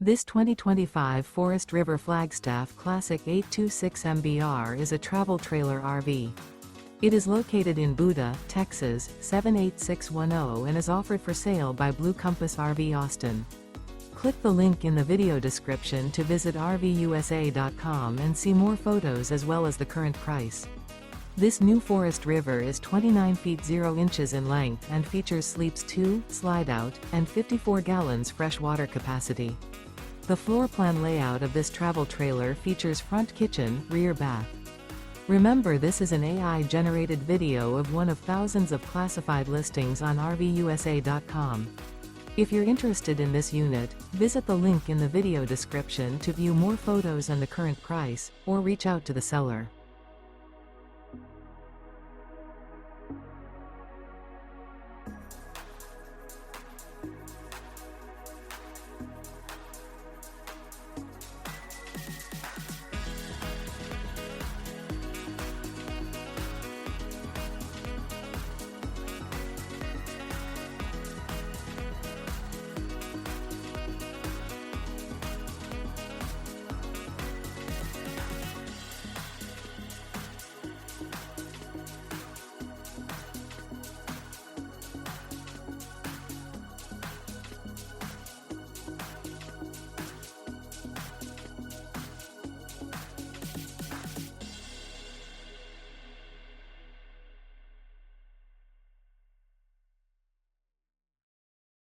This 2025 Forest River Flagstaff Classic 826 MBR is a travel trailer RV. It is located in Buda, Texas, 78610 and is offered for sale by Blue Compass RV Austin. Click the link in the video description to visit RVUSA.com and see more photos as well as the current price. This new Forest River is 29 feet 0 inches in length and features sleeps 2, Slideout, and 54 gallons fresh water capacity. The floor plan layout of this travel trailer features front kitchen, rear bath. Remember, this is an AI-generated video of one of thousands of classified listings on RVUSA.com. If you're interested in this unit, visit the link in the video description to view more photos and the current price, or reach out to the seller.